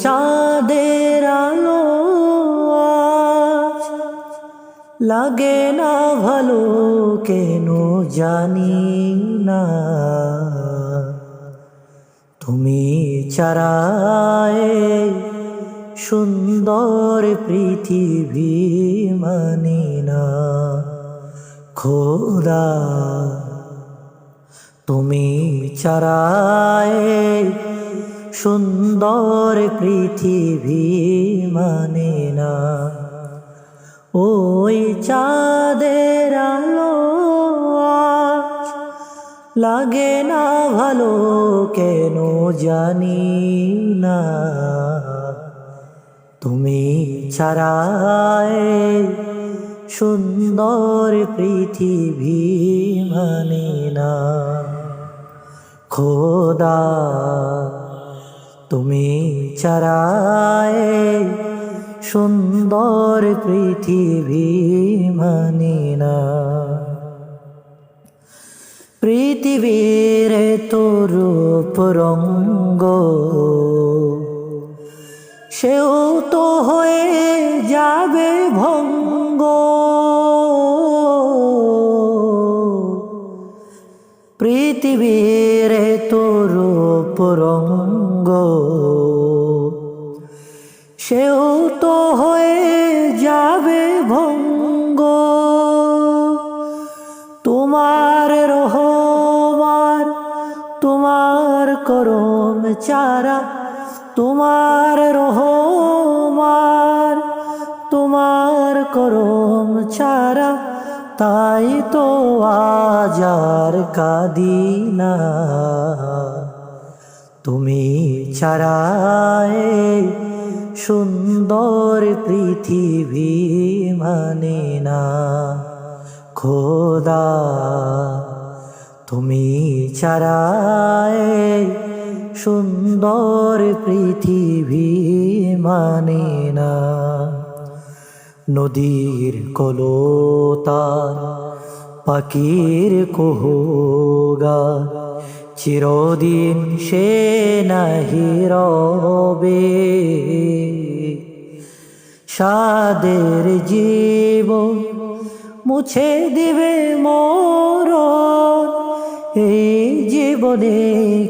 চাঁদের আলো আজ লাগে না ভালো কেন জানি না। তুমি ছাড়ায় সুন্দর পৃথিবী মানি না খোদা। তুমি ছাড়ায় সুন্দর পৃথিবী মানে না। ওই চাঁদের আলো আজ লাগে না ভালো কেন জানি না। তুমি ছাড়ায় সুন্দর পৃথিবী মানে না খোদা। তুমি ছাড়ায় সুন্দর পৃথিবী মানে না। পৃথিবীর তোর রূপ রঙ্গ সেও তো হয়ে যাবে ভঙ্গ। পৃথিবীর তোর রূপ রঙ্গ সেও তো হয়ে যাবে ভঙ্গ। তোমার রহমান তোমার করম চারা, তোমার রহমান তোমার করম ছাড়া তাই তো আজ আর কাঁদি না। তুমি ছাড়ায় সুন্দর পৃথিবী মানে না খোদা। তুমি ছাড়ায় সুন্দর পৃথিবী মানে না। নদীর কলতান পাখির কুহুগান চিরদিন সে নাহি রবে। সাদের জীবন মুছে দিবে মরণ, এই জীবনে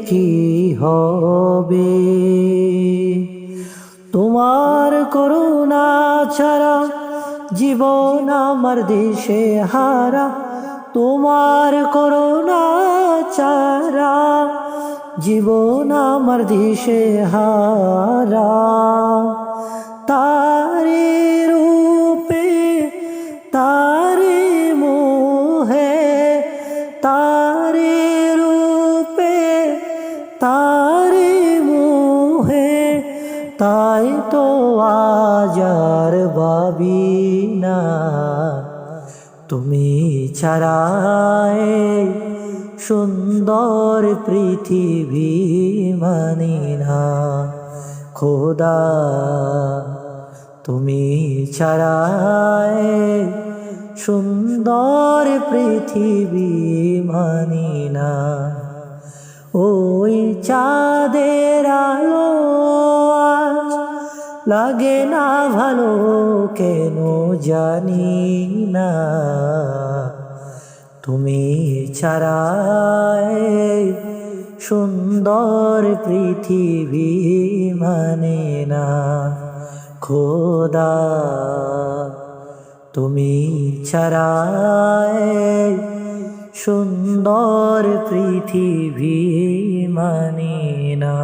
কি হবে। তোমার করুণা ছাড়া জীবন আমার দেশে হারা। তোমার করুণা ছাড়া জীবন আমার দেশে হারা। তারে রূপে তারে মোহে, তারে রূপে তারে মোহে তাই তো আজ আর ভাবি না। তুমি ছাড়ায় সুন্দর পৃথিবী মানি না খোদা। তুমি ছাড়ায় সুন্দর পৃথিবী মানি না। ওই চাঁদের আলো আজ লাগে না ভালো কেন জানি না। তুমি ছাড়ায় সুন্দর পৃথিবী মানে না খোদা। তুমি ছাড়ায় সুন্দর পৃথিবী মানে না।